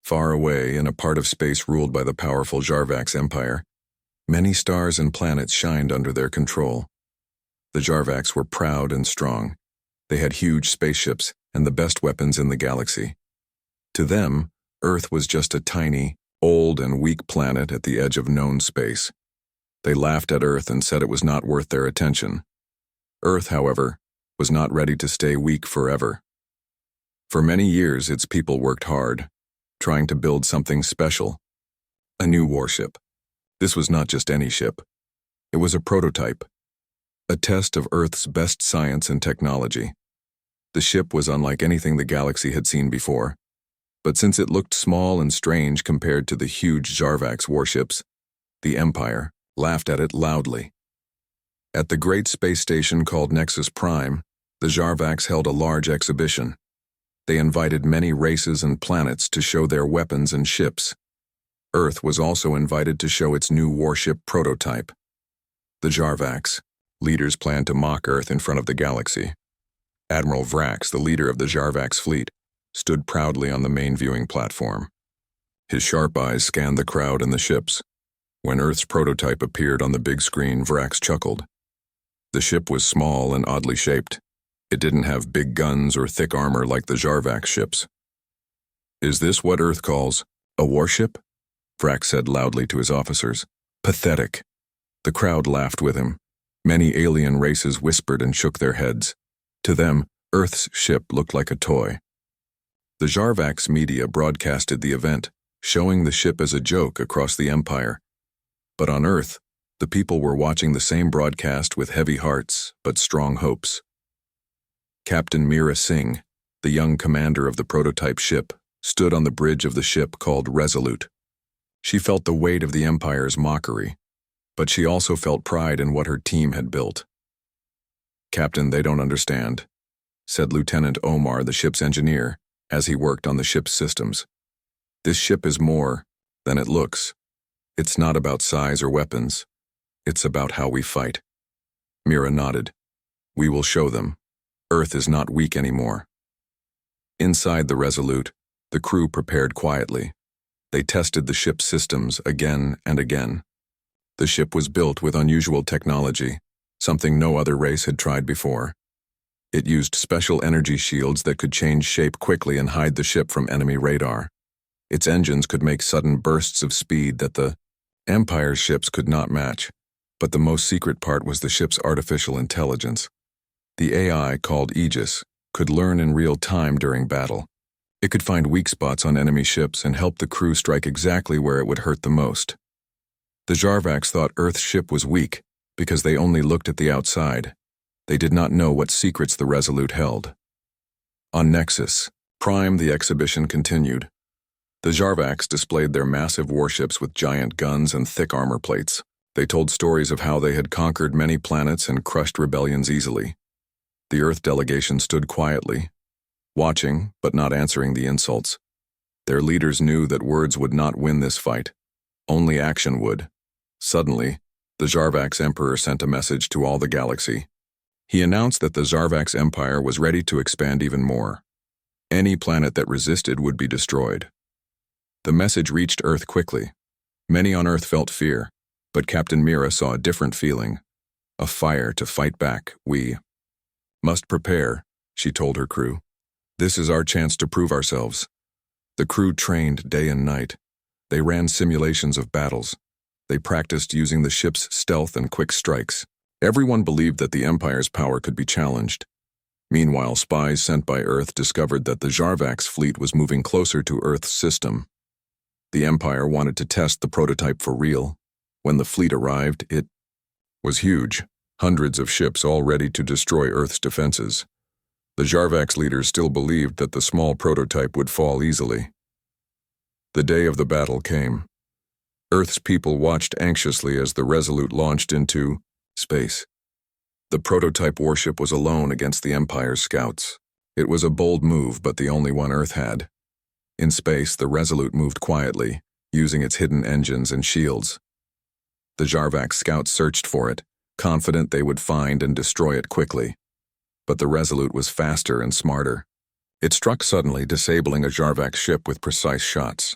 Far away, in a part of space ruled by the powerful Jarvax Empire, many stars and planets shined under their control. The Jarvax were proud and strong. They had huge spaceships and the best weapons in the galaxy. To them, Earth was just a tiny, old and weak planet at the edge of known space. They laughed at Earth and said it was not worth their attention. Earth, however, was not ready to stay weak forever. For many years, its people worked hard, trying to build something special. A new warship. This was not just any ship. It was a prototype. A test of Earth's best science and technology. The ship was unlike anything the galaxy had seen before. But since it looked small and strange compared to the huge Jarvax warships, the Empire laughed at it loudly. At the great space station called Nexus Prime, the Jarvax held a large exhibition. They invited many races and planets to show their weapons and ships. Earth was also invited to show its new warship prototype. The Jarvax leaders planned to mock Earth in front of the galaxy. Admiral Vrax, the leader of the Jarvax fleet, stood proudly on the main viewing platform. His sharp eyes scanned the crowd and the ships. When Earth's prototype appeared on the big screen, Vrax chuckled. The ship was small and oddly shaped. It didn't have big guns or thick armor like the Jarvax ships. "Is this what Earth calls a warship?" Vrax said loudly to his officers. "Pathetic." The crowd laughed with him. Many alien races whispered and shook their heads. To them, Earth's ship looked like a toy. The Jarvax media broadcasted the event, showing the ship as a joke across the Empire. But on Earth, the people were watching the same broadcast with heavy hearts but strong hopes. Captain Meera Singh, the young commander of the prototype ship, stood on the bridge of the ship called Resolute. She felt the weight of the Empire's mockery, but she also felt pride in what her team had built. "Captain, they don't understand," said Lieutenant Omar, the ship's engineer, as he worked on the ship's systems. "This ship is more than it looks. It's not about size or weapons. It's about how we fight." Meera nodded. "We will show them. Earth is not weak anymore." Inside the Resolute, the crew prepared quietly. They tested the ship's systems again and again. The ship was built with unusual technology, something no other race had tried before. It used special energy shields that could change shape quickly and hide the ship from enemy radar. Its engines could make sudden bursts of speed that the Empire's ships could not match. But the most secret part was the ship's artificial intelligence. The AI, called Aegis, could learn in real time during battle. It could find weak spots on enemy ships and help the crew strike exactly where it would hurt the most. The Jarvax thought Earth's ship was weak because they only looked at the outside. They did not know what secrets the Resolute held. On Nexus Prime, the exhibition continued. The Jarvax displayed their massive warships with giant guns and thick armor plates. They told stories of how they had conquered many planets and crushed rebellions easily. The Earth delegation stood quietly, watching but not answering the insults. Their leaders knew that words would not win this fight. Only action would. Suddenly, the Jarvax Emperor sent a message to all the galaxy. He announced that the Jarvax Empire was ready to expand even more. Any planet that resisted would be destroyed. The message reached Earth quickly. Many on Earth felt fear, but Captain Meera saw a different feeling. A fire to fight back. "We must prepare," she told her crew. "This is our chance to prove ourselves." The crew trained day and night. They ran simulations of battles. They practiced using the ship's stealth and quick strikes. Everyone believed that the Empire's power could be challenged. Meanwhile, spies sent by Earth discovered that the Jarvax fleet was moving closer to Earth's system. The Empire wanted to test the prototype for real. When the fleet arrived, it was huge, hundreds of ships all ready to destroy Earth's defenses. The Jarvax leaders still believed that the small prototype would fall easily. The day of the battle came. Earth's people watched anxiously as the Resolute launched into space. The prototype warship was alone against the Empire's scouts. It was a bold move, but the only one Earth had. In space, the Resolute moved quietly, using its hidden engines and shields. The Jarvax scouts searched for it, confident they would find and destroy it quickly. But the Resolute was faster and smarter. It struck suddenly, disabling a Jarvax ship with precise shots.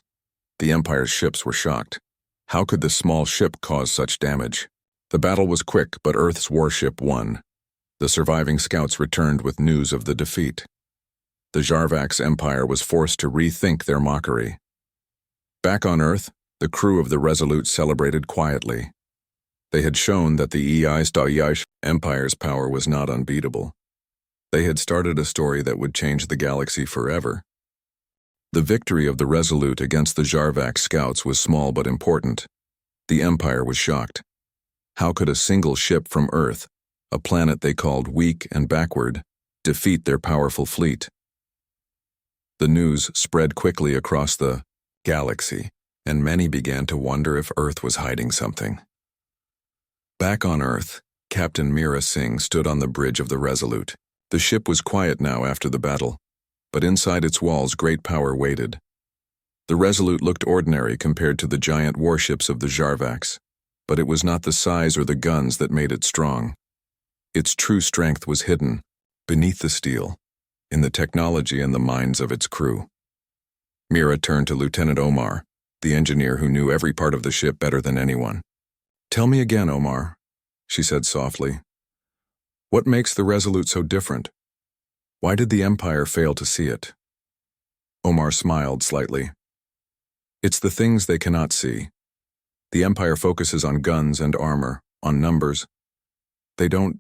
The Empire's ships were shocked. How could this small ship cause such damage? The battle was quick, but Earth's warship won. The surviving scouts returned with news of the defeat. The Jarvax Empire was forced to rethink their mockery. Back on Earth, the crew of the Resolute celebrated quietly. They had shown that the EI Empire's power was not unbeatable. They had started a story that would change the galaxy forever. The victory of the Resolute against the Jarvax scouts was small but important. The Empire was shocked. How could a single ship from Earth, a planet they called weak and backward, defeat their powerful fleet? The news spread quickly across the galaxy, and many began to wonder if Earth was hiding something. Back on Earth, Captain Mira Singh stood on the bridge of the Resolute. The ship was quiet now after the battle, but inside its walls great power waited. The Resolute looked ordinary compared to the giant warships of the Jarvax, but it was not the size or the guns that made it strong. Its true strength was hidden, beneath the steel, in the technology and the minds of its crew. Mira turned to Lieutenant Omar, the engineer who knew every part of the ship better than anyone. "Tell me again, Omar," she said softly. "What makes the Resolute so different? Why did the Empire fail to see it?" Omar smiled slightly. "It's the things they cannot see. The Empire focuses on guns and armor, on numbers. They don't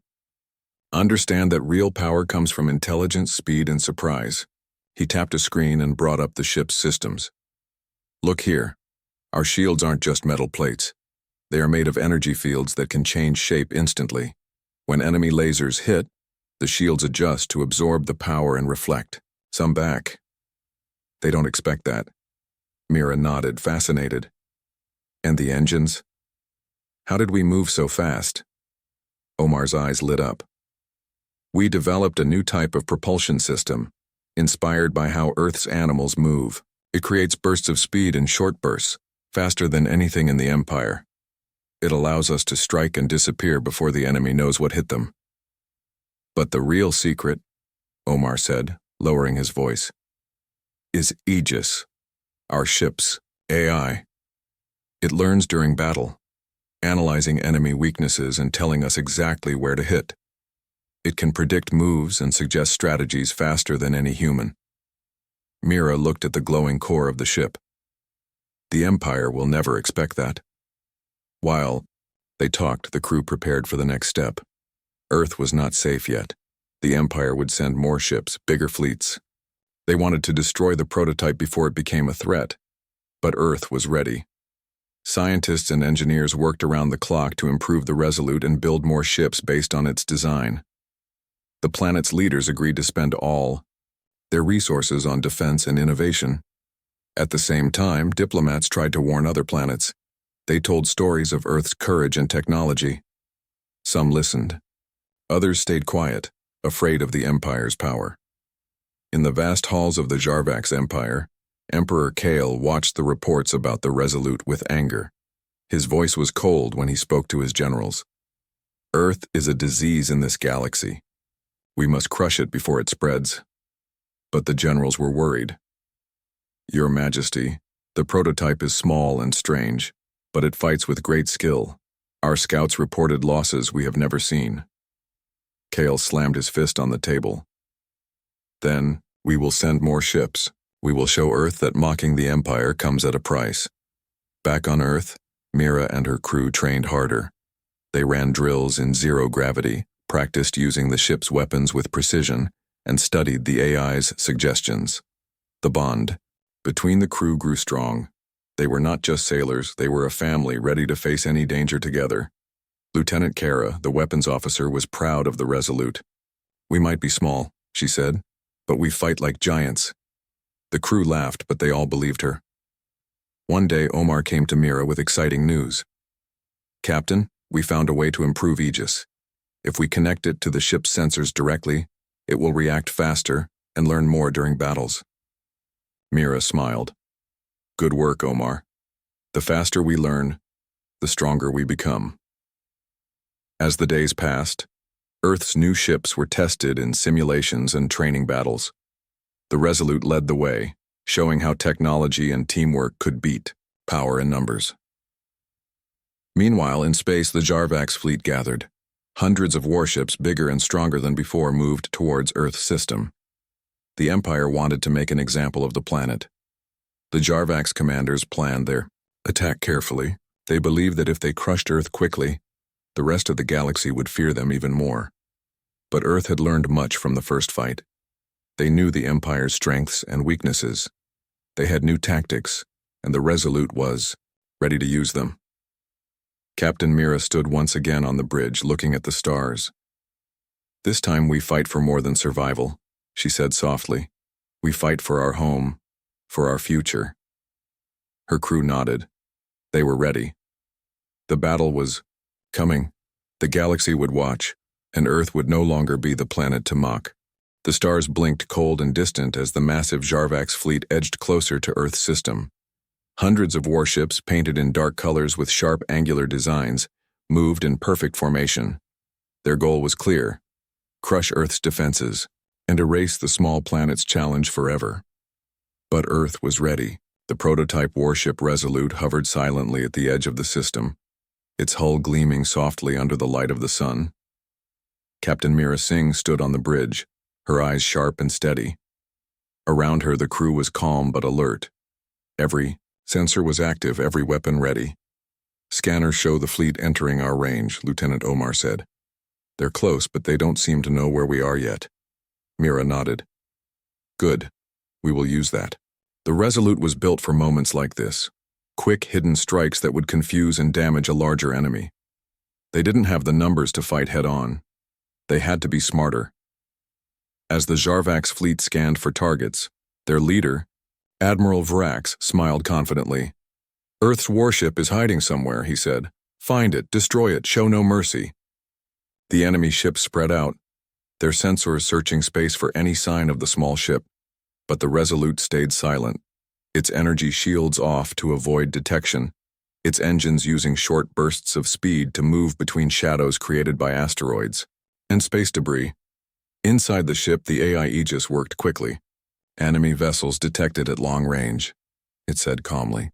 understand that real power comes from intelligence, speed, and surprise." He tapped a screen and brought up the ship's systems. "Look here. Our shields aren't just metal plates. They are made of energy fields that can change shape instantly. When enemy lasers hit, the shields adjust to absorb the power and reflect. Some back. They don't expect that." Mira nodded, fascinated. "And the engines? How did we move so fast?" Omar's eyes lit up. "We developed a new type of propulsion system, inspired by how Earth's animals move. It creates bursts of speed in short bursts, faster than anything in the Empire. It allows us to strike and disappear before the enemy knows what hit them." "But the real secret," Omar said, lowering his voice, "is Aegis, our ship's AI. It learns during battle, analyzing enemy weaknesses and telling us exactly where to hit. It can predict moves and suggest strategies faster than any human." Mira looked at the glowing core of the ship. "The Empire will never expect that." While they talked, the crew prepared for the next step. Earth was not safe yet. The Empire would send more ships, bigger fleets. They wanted to destroy the prototype before it became a threat. But Earth was ready. Scientists and engineers worked around the clock to improve the Resolute and build more ships based on its design. The planet's leaders agreed to spend all their resources on defense and innovation. At the same time, diplomats tried to warn other planets. They told stories of Earth's courage and technology. Some listened. Others stayed quiet, afraid of the Empire's power. In the vast halls of the Jarvax Empire, Emperor Kale watched the reports about the Resolute with anger. His voice was cold when he spoke to his generals. "Earth is a disease in this galaxy. We must crush it before it spreads." But the generals were worried. "Your Majesty, the prototype is small and strange, but it fights with great skill. Our scouts reported losses we have never seen." Kale slammed his fist on the table. "Then, we will send more ships. We will show Earth that mocking the Empire comes at a price." Back on Earth, Mira and her crew trained harder. They ran drills in zero gravity, practiced using the ship's weapons with precision, and studied the AI's suggestions. The bond between the crew grew strong. They were not just sailors, they were a family ready to face any danger together. Lieutenant Kara, the weapons officer, was proud of the Resolute. "We might be small," she said, "but we fight like giants." The crew laughed, but they all believed her. One day, Omar came to Mira with exciting news. "Captain, we found a way to improve Aegis. If we connect it to the ship's sensors directly, it will react faster and learn more during battles." Mira smiled. "Good work, Omar. The faster we learn, the stronger we become." As the days passed, Earth's new ships were tested in simulations and training battles. The Resolute led the way, showing how technology and teamwork could beat power in numbers. Meanwhile, in space, the Jarvax fleet gathered. Hundreds of warships, bigger and stronger than before, moved towards Earth's system. The Empire wanted to make an example of the planet. The Jarvax commanders planned their attack carefully. They believed that if they crushed Earth quickly, the rest of the galaxy would fear them even more. But Earth had learned much from the first fight. They knew the Empire's strengths and weaknesses. They had new tactics, and the Resolute was ready to use them. Captain Mira stood once again on the bridge, looking at the stars. "This time we fight for more than survival," she said softly. "We fight for our home, for our future." Her crew nodded. They were ready. The battle was coming. The galaxy would watch, and Earth would no longer be the planet to mock. The stars blinked cold and distant as the massive Jarvax fleet edged closer to Earth's system. Hundreds of warships, painted in dark colors with sharp angular designs, moved in perfect formation. Their goal was clear: crush Earth's defenses and erase the small planet's challenge forever. But Earth was ready. The prototype warship Resolute hovered silently at the edge of the system, its hull gleaming softly under the light of the sun. Captain Mira Singh stood on the bridge, her eyes sharp and steady. Around her, the crew was calm but alert. Every sensor was active, every weapon ready. "Scanners show the fleet entering our range," Lieutenant Omar said. "They're close, but they don't seem to know where we are yet." Mira nodded. "Good. We will use that." The Resolute was built for moments like this. Quick, hidden strikes that would confuse and damage a larger enemy. They didn't have the numbers to fight head-on. They had to be smarter. As the Jarvax fleet scanned for targets, their leader, Admiral Vrax, smiled confidently. "Earth's warship is hiding somewhere," he said. "Find it, destroy it, show no mercy." The enemy ships spread out, their sensors searching space for any sign of the small ship. But the Resolute stayed silent, its energy shields off to avoid detection, its engines using short bursts of speed to move between shadows created by asteroids and space debris. Inside the ship, the AI Aegis worked quickly. "Enemy vessels detected at long range," it said calmly.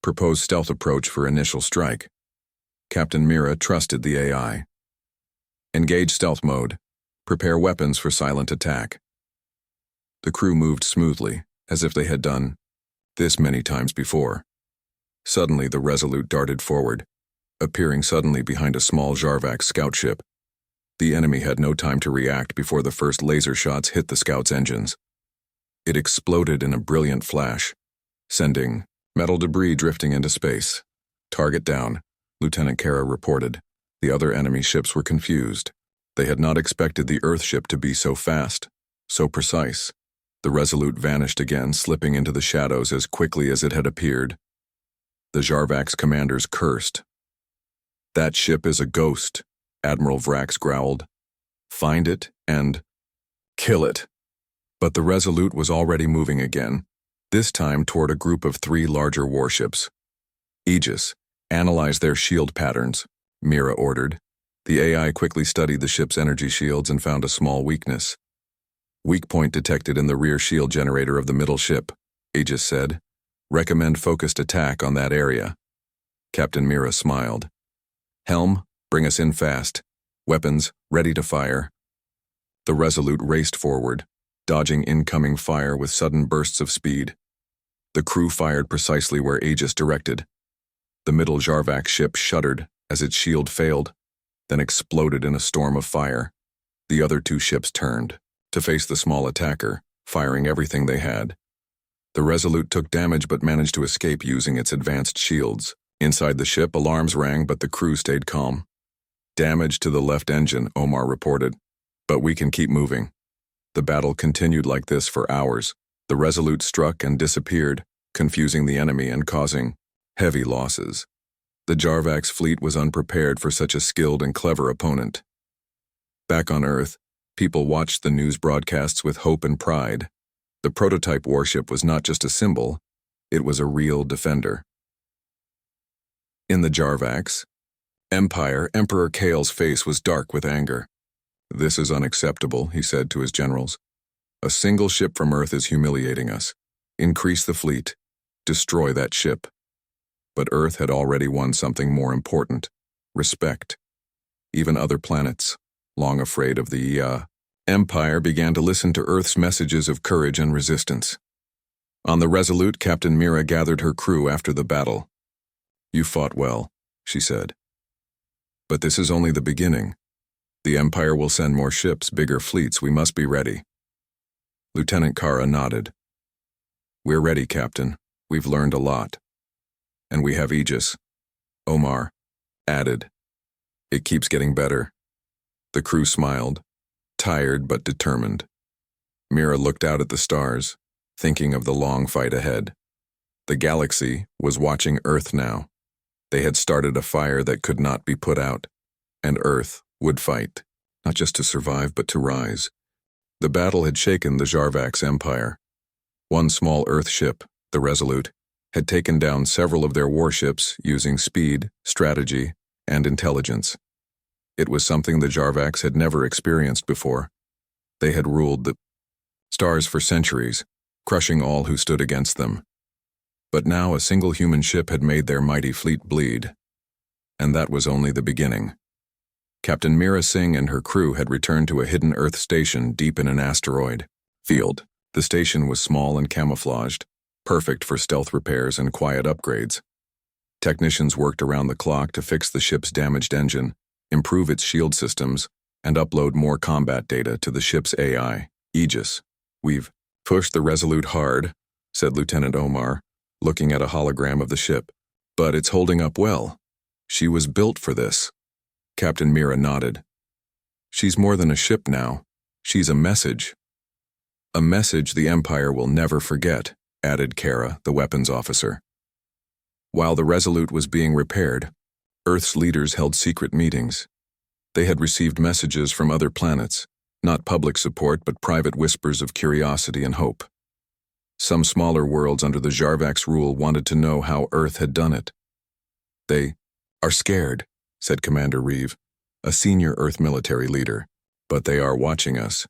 "Propose stealth approach for initial strike." Captain Mira trusted the AI. "Engage stealth mode. Prepare weapons for silent attack." The crew moved smoothly, as if they had done this many times before. Suddenly, the Resolute darted forward, appearing suddenly behind a small Jarvax scout ship. The enemy had no time to react before the first laser shots hit the scout's engines. It exploded in a brilliant flash, sending metal debris drifting into space. "Target down," Lieutenant Kara reported. The other enemy ships were confused. They had not expected the Earth ship to be so fast, so precise. The Resolute vanished again, slipping into the shadows as quickly as it had appeared. The Jarvax commanders cursed. "That ship is a ghost," Admiral Vrax growled. "Find it and kill it." But the Resolute was already moving again, this time toward a group of 3 larger warships. "Aegis, analyze their shield patterns," Mira ordered. The AI quickly studied the ship's energy shields and found a small weakness. "Weak point detected in the rear shield generator of the middle ship," Aegis said. "Recommend focused attack on that area." Captain Mira smiled. "Helm, bring us in fast. Weapons, ready to fire." The Resolute raced forward, dodging incoming fire with sudden bursts of speed. The crew fired precisely where Aegis directed. The middle Jarvax ship shuddered as its shield failed, then exploded in a storm of fire. The other 2 ships turned to face the small attacker, firing everything they had. The Resolute took damage but managed to escape using its advanced shields. Inside the ship, alarms rang, but the crew stayed calm. "Damage to the left engine," Omar reported. "But we can keep moving." The battle continued like this for hours. The Resolute struck and disappeared, confusing the enemy and causing heavy losses. The Jarvax fleet was unprepared for such a skilled and clever opponent. Back on Earth, people watched the news broadcasts with hope and pride. The prototype warship was not just a symbol, it was a real defender. In the Jarvax Empire, Emperor Kale's face was dark with anger. "This is unacceptable," he said to his generals. A single ship from Earth is humiliating us. Increase the fleet. Destroy that ship. But Earth had already won something more important: respect. Even other planets, long afraid of the Empire, began to listen to Earth's messages of courage and resistance. On the Resolute, Captain Mira gathered her crew after the battle. "You fought well," she said. "But this is only the beginning. The Empire will send more ships, bigger fleets. We must be ready." Lieutenant Kara nodded. "We're ready, Captain. We've learned a lot. And we have Aegis," Omar added. "It keeps getting better." The crew smiled, tired but determined. Mira looked out at the stars, thinking of the long fight ahead. The galaxy was watching Earth now. They had started a fire that could not be put out, and Earth would fight, not just to survive but to rise. The battle had shaken the Jarvax Empire. One small Earth ship, the Resolute, had taken down several of their warships using speed, strategy, and intelligence. It was something the Jarvax had never experienced before. They had ruled the stars for centuries, crushing all who stood against them. But now a single human ship had made their mighty fleet bleed. And that was only the beginning. Captain Mira Singh and her crew had returned to a hidden Earth station deep in an asteroid field. The station was small and camouflaged, perfect for stealth repairs and quiet upgrades. Technicians worked around the clock to fix the ship's damaged engine, improve its shield systems, and upload more combat data to the ship's AI, Aegis. "We've pushed the Resolute hard," said Lieutenant Omar, looking at a hologram of the ship. "But it's holding up well. She was built for this." Captain Mira nodded. "She's more than a ship now. She's a message." "A message the Empire will never forget," added Kara, the weapons officer. While the Resolute was being repaired, Earth's leaders held secret meetings. They had received messages from other planets, not public support but private whispers of curiosity and hope. Some smaller worlds under the Jarvax rule wanted to know how Earth had done it. "They are scared," said Commander Reeve, a senior Earth military leader. "But they are watching us.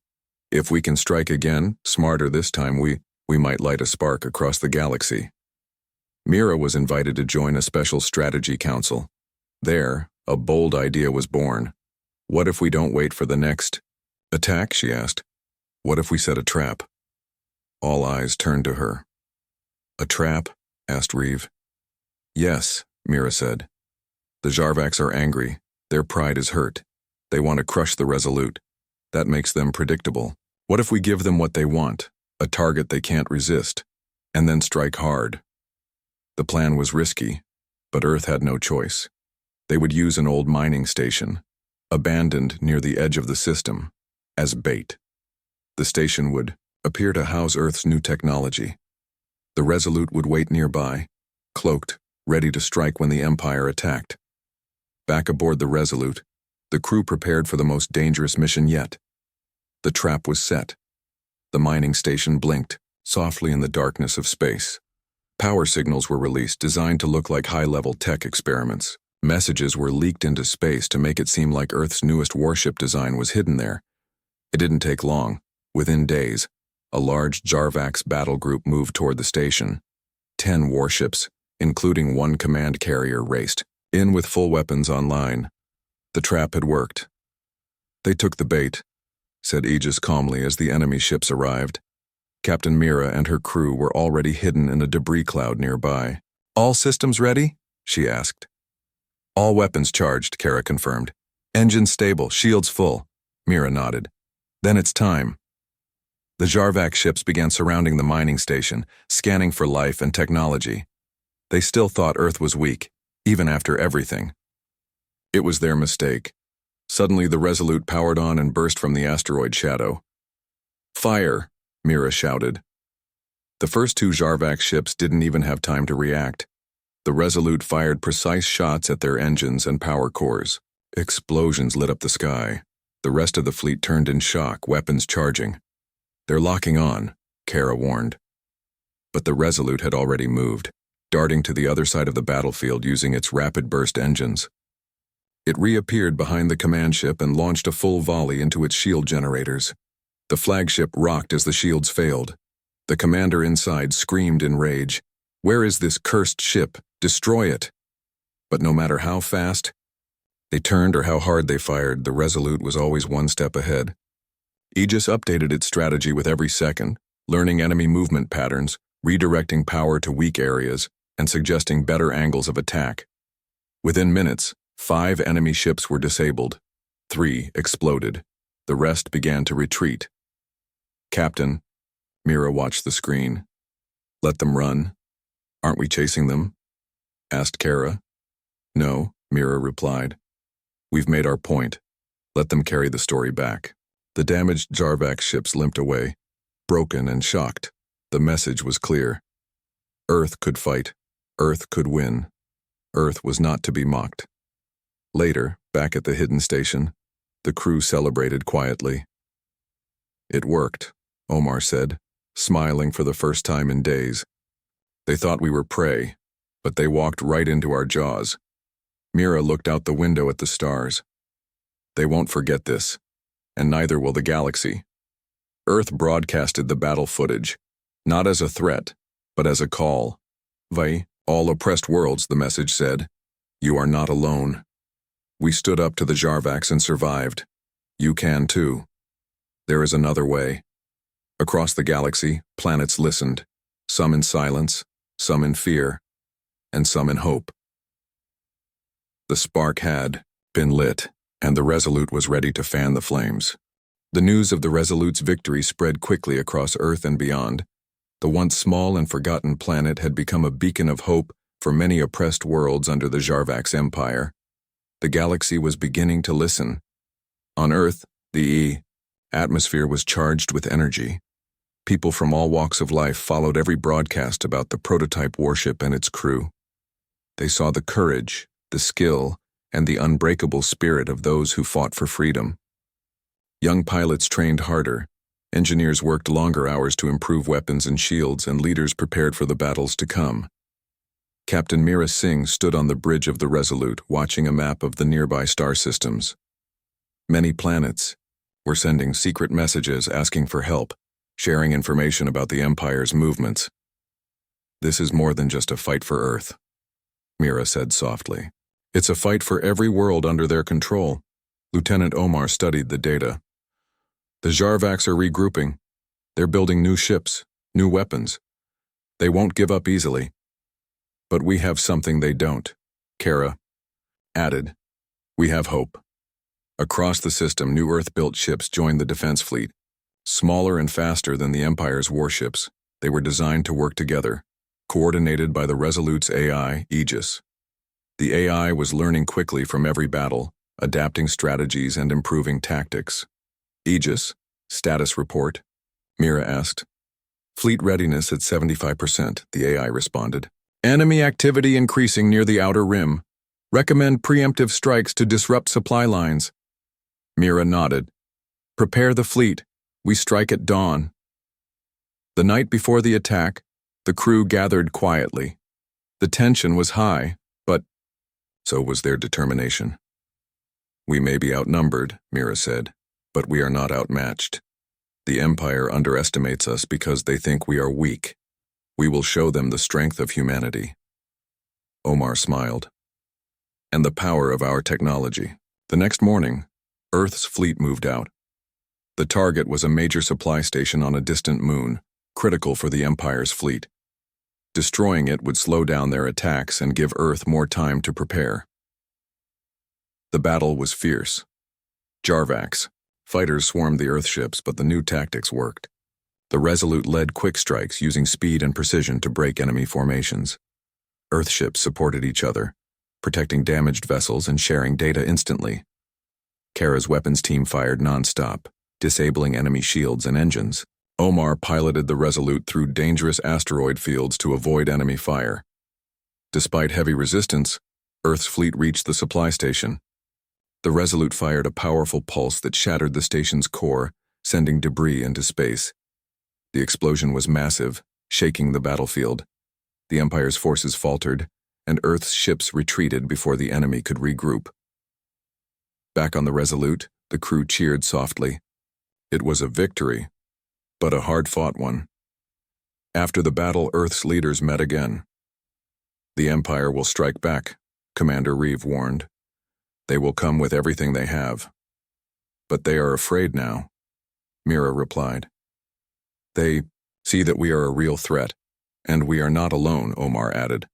If we can strike again, smarter this time, we might light a spark across the galaxy." Mira was invited to join a special strategy council. There, a bold idea was born. "What if we don't wait for the next attack?" she asked. "What if we set a trap?" All eyes turned to her. "A trap?" asked Reeve. "Yes," Mira said. "The Jarvax are angry. Their pride is hurt. They want to crush the Resolute. That makes them predictable. What if we give them what they want, a target they can't resist, and then strike hard?" The plan was risky, but Earth had no choice. They would use an old mining station, abandoned near the edge of the system, as bait. The station would appear to house Earth's new technology. The Resolute would wait nearby, cloaked, ready to strike when the Empire attacked. Back aboard the Resolute, the crew prepared for the most dangerous mission yet. The trap was set. The mining station blinked, softly in the darkness of space. Power signals were released, designed to look like high-level tech experiments. Messages were leaked into space to make it seem like Earth's newest warship design was hidden there. It didn't take long. Within days, a large Jarvax battle group moved toward the station. 10 warships, including one command carrier, raced in with full weapons online. The trap had worked. "They took the bait," said Aegis calmly as the enemy ships arrived. Captain Mira and her crew were already hidden in a debris cloud nearby. "All systems ready?" she asked. "All weapons charged," Kara confirmed. "Engines stable, shields full." Mira nodded. "Then it's time." The Jarvax ships began surrounding the mining station, scanning for life and technology. They still thought Earth was weak, even after everything. It was their mistake. Suddenly the Resolute powered on and burst from the asteroid shadow. "Fire!" Mira shouted. The first 2 Jarvax ships didn't even have time to react. The Resolute fired precise shots at their engines and power cores. Explosions lit up the sky. The rest of the fleet turned in shock, weapons charging. "They're locking on," Kara warned. But the Resolute had already moved, darting to the other side of the battlefield using its rapid burst engines. It reappeared behind the command ship and launched a full volley into its shield generators. The flagship rocked as the shields failed. The commander inside screamed in rage, "Where is this cursed ship? Destroy it!" But no matter how fast they turned or how hard they fired, the Resolute was always one step ahead. Aegis updated its strategy with every second, learning enemy movement patterns, redirecting power to weak areas, and suggesting better angles of attack. Within minutes, 5 enemy ships were disabled. 3 exploded. The rest began to retreat. "Captain," Mira watched the screen. "Let them run. Aren't we chasing them?" asked Kara. "No," Mira replied. "We've made our point. Let them carry the story back." The damaged Jarvax ships limped away, broken and shocked. The message was clear. Earth could fight. Earth could win. Earth was not to be mocked. Later, back at the hidden station, the crew celebrated quietly. "It worked," Omar said, smiling for the first time in days. "They thought we were prey, but they walked right into our jaws." Mira looked out the window at the stars. "They won't forget this, and neither will the galaxy." Earth broadcasted the battle footage, not as a threat, but as a call. "Vai, all oppressed worlds," the message said. "You are not alone. We stood up to the Jarvax and survived. You can too. There is another way." Across the galaxy, planets listened, some in silence, some in fear, and some in hope. The spark had been lit, and the Resolute was ready to fan the flames. The news of the Resolute's victory spread quickly across Earth and beyond. The once small and forgotten planet had become a beacon of hope for many oppressed worlds under the Jarvax Empire. The galaxy was beginning to listen. On Earth, the atmosphere was charged with energy. People from all walks of life followed every broadcast about the prototype warship and its crew. They saw the courage, the skill, and the unbreakable spirit of those who fought for freedom. Young pilots trained harder, engineers worked longer hours to improve weapons and shields, and leaders prepared for the battles to come. Captain Mira Singh stood on the bridge of the Resolute, watching a map of the nearby star systems. Many planets were sending secret messages asking for help, sharing information about the Empire's movements. "This is more than just a fight for Earth," Mira said softly. "It's a fight for every world under their control." Lieutenant Omar studied the data. "The Jarvax are regrouping. They're building new ships, new weapons. They won't give up easily. But we have something they don't," Kara added. "We have hope." Across the system, new Earth-built ships joined the defense fleet. Smaller and faster than the Empire's warships, they were designed to work together, coordinated by the Resolute's AI, Aegis. The AI was learning quickly from every battle, adapting strategies and improving tactics. "Aegis, status report," Mira asked. "Fleet readiness at 75%, the AI responded. "Enemy activity increasing near the outer rim. Recommend preemptive strikes to disrupt supply lines." Mira nodded. "Prepare the fleet. We strike at dawn." The night before the attack, the crew gathered quietly. The tension was high, but so was their determination. "We may be outnumbered," Mira said, "but we are not outmatched. The Empire underestimates us because they think we are weak. We will show them the strength of humanity." Omar smiled. "And the power of our technology." The next morning, Earth's fleet moved out. The target was a major supply station on a distant moon, critical for the Empire's fleet. Destroying it would slow down their attacks and give Earth more time to prepare. The battle was fierce. Jarvax fighters swarmed the Earthships, but the new tactics worked. The Resolute led quick strikes using speed and precision to break enemy formations. Earthships supported each other, protecting damaged vessels and sharing data instantly. Kara's weapons team fired non-stop, disabling enemy shields and engines. Omar piloted the Resolute through dangerous asteroid fields to avoid enemy fire. Despite heavy resistance, Earth's fleet reached the supply station. The Resolute fired a powerful pulse that shattered the station's core, sending debris into space. The explosion was massive, shaking the battlefield. The Empire's forces faltered, and Earth's ships retreated before the enemy could regroup. Back on the Resolute, the crew cheered softly. It was a victory, but a hard-fought one. After the battle, Earth's leaders met again. "The Empire will strike back," Commander Reeve warned. "They will come with everything they have." "But they are afraid now," Mira replied. "They see that we are a real threat, and we are not alone," Omar added.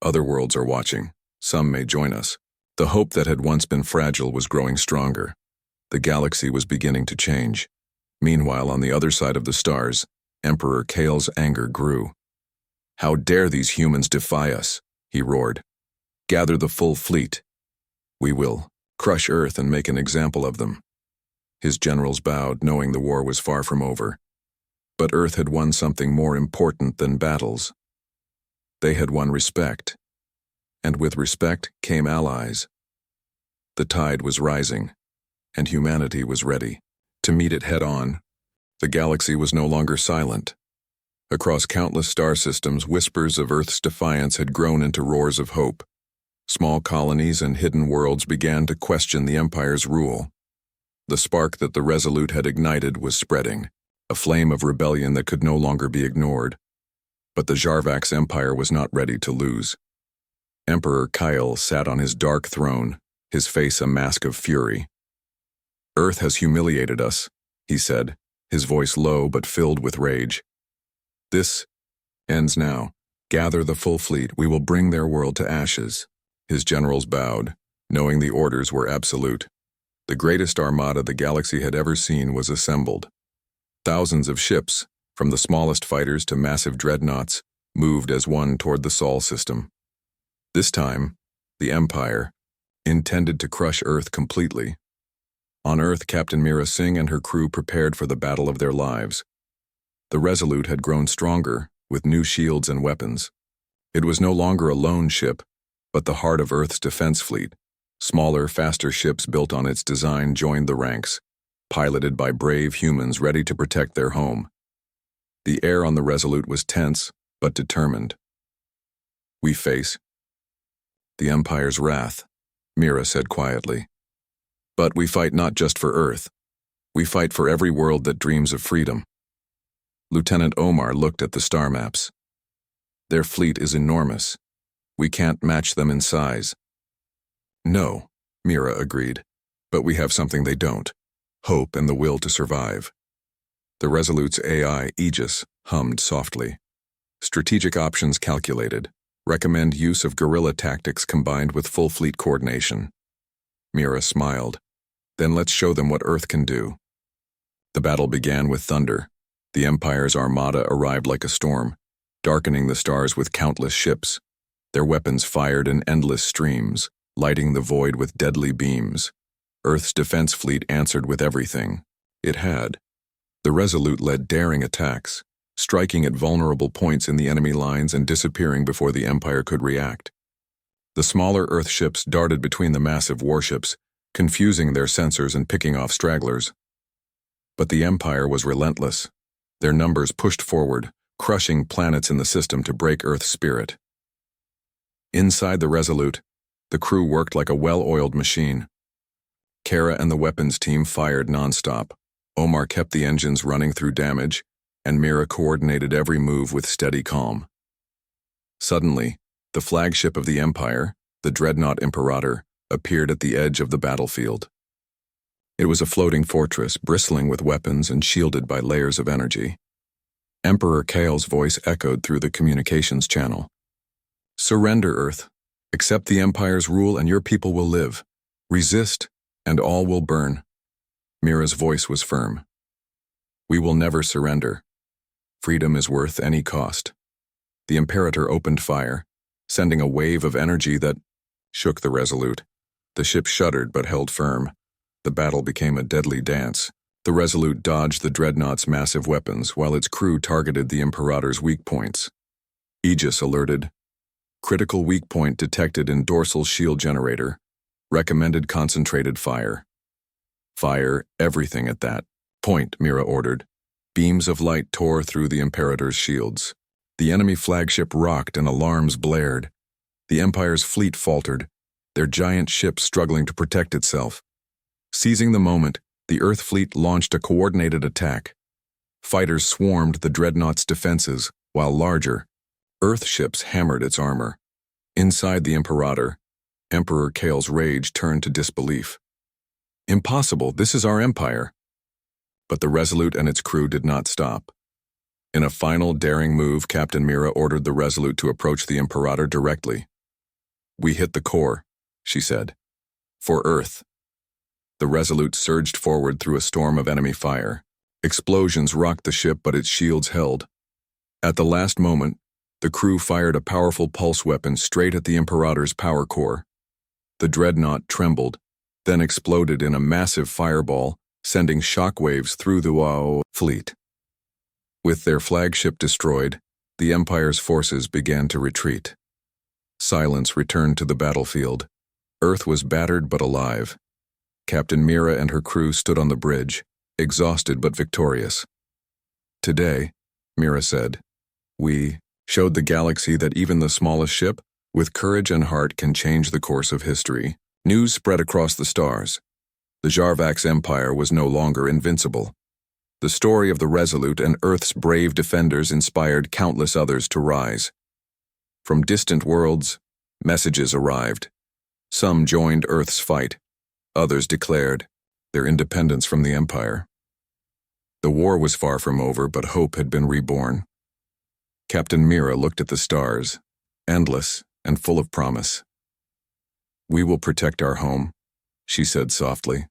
"Other worlds are watching. Some may join us." The hope that had once been fragile was growing stronger. The galaxy was beginning to change. Meanwhile, on the other side of the stars, Emperor Kale's anger grew. "How dare these humans defy us?" he roared. "Gather the full fleet. We will crush Earth and make an example of them." His generals bowed, knowing the war was far from over. But Earth had won something more important than battles. They had won respect. And with respect came allies. The tide was rising, and humanity was ready to meet it head-on. The galaxy was no longer silent. Across countless star systems, whispers of Earth's defiance had grown into roars of hope. Small colonies and hidden worlds began to question the Empire's rule. The spark that the Resolute had ignited was spreading, a flame of rebellion that could no longer be ignored. But the Jarvax Empire was not ready to lose. Emperor Kyle sat on his dark throne, his face a mask of fury. "Earth has humiliated us," he said, his voice low but filled with rage. "This ends now. Gather the full fleet. We will bring their world to ashes." His generals bowed, knowing the orders were absolute. The greatest armada the galaxy had ever seen was assembled. Thousands of ships, from the smallest fighters to massive dreadnoughts, moved as one toward the Sol system. This time, the Empire intended to crush Earth completely. On Earth, Captain Mira Singh and her crew prepared for the battle of their lives. The Resolute had grown stronger, with new shields and weapons. It was no longer a lone ship, but the heart of Earth's defense fleet. Smaller, faster ships built on its design joined the ranks, piloted by brave humans ready to protect their home. The air on the Resolute was tense, but determined. "We face the Empire's wrath," Mira said quietly. "But we fight not just for Earth. We fight for every world that dreams of freedom." Lieutenant Omar looked at the star maps. "Their fleet is enormous. We can't match them in size." "No," Mira agreed, "but we have something they don't: hope and the will to survive." The Resolute's AI, Aegis, hummed softly. "Strategic options calculated. Recommend use of guerrilla tactics combined with full fleet coordination." Mira smiled. "Then let's show them what Earth can do." The battle began with thunder. The Empire's armada arrived like a storm, darkening the stars with countless ships. Their weapons fired in endless streams, lighting the void with deadly beams. Earth's defense fleet answered with everything it had. The Resolute led daring attacks, striking at vulnerable points in the enemy lines and disappearing before the Empire could react. The smaller Earth ships darted between the massive warships, confusing their sensors and picking off stragglers. But the Empire was relentless. Their numbers pushed forward, crushing planets in the system to break Earth's spirit. Inside the Resolute, the crew worked like a well-oiled machine. Kara and the weapons team fired nonstop. Omar kept the engines running through damage, and Mira coordinated every move with steady calm. Suddenly, the flagship of the Empire, the dreadnought Imperator, appeared at the edge of the battlefield. It was a floating fortress, bristling with weapons and shielded by layers of energy. Emperor Kale's voice echoed through the communications channel. "Surrender, Earth. Accept the Empire's rule and your people will live. Resist, and all will burn." Mira's voice was firm. "We will never surrender. Freedom is worth any cost." The Imperator opened fire, sending a wave of energy that shook the Resolute. The ship shuddered but held firm. The battle became a deadly dance. The Resolute dodged the dreadnought's massive weapons while its crew targeted the Imperator's weak points. Aegis alerted. "Critical weak point detected in dorsal shield generator. Recommended concentrated fire." "Fire everything at that point," Mira ordered. Beams of light tore through the Imperator's shields. The enemy flagship rocked and alarms blared. The Empire's fleet faltered, their giant ship struggling to protect itself. Seizing the moment, The Earth fleet launched a coordinated attack. Fighters swarmed the dreadnought's defenses, while larger, Earth ships hammered its armor. Inside the Imperator, Emperor Kale's rage turned to disbelief. Impossible, this is our empire. But the Resolute and its crew did not stop. In a final daring move, Captain Mira ordered the Resolute to approach the Imperator directly. "We hit the core," she said. "For Earth." The Resolute surged forward through a storm of enemy fire. Explosions rocked the ship, but its shields held. At the last moment, the crew fired a powerful pulse weapon straight at the Imperator's power core. The dreadnought trembled, then exploded in a massive fireball, sending shockwaves through the fleet. With their flagship destroyed, the Empire's forces began to retreat. Silence returned to the battlefield. Earth was battered but alive. Captain Mira and her crew stood on the bridge, exhausted but victorious. "Today," Mira said, "we showed the galaxy that even the smallest ship, with courage and heart, can change the course of history." News spread across the stars. The Jarvax Empire was no longer invincible. The story of the Resolute and Earth's brave defenders inspired countless others to rise. From distant worlds, messages arrived. Some joined Earth's fight. Others declared their independence from the Empire. The war was far from over, but hope had been reborn. Captain Mira looked at the stars, endless and full of promise. "We will protect our home," she said softly,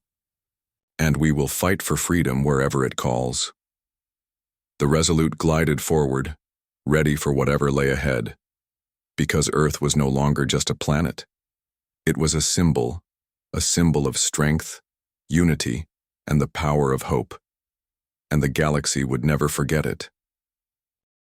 "and we will fight for freedom wherever it calls." The Resolute glided forward, ready for whatever lay ahead, because Earth was no longer just a planet. It was a symbol of strength, unity, and the power of hope. And the galaxy would never forget it.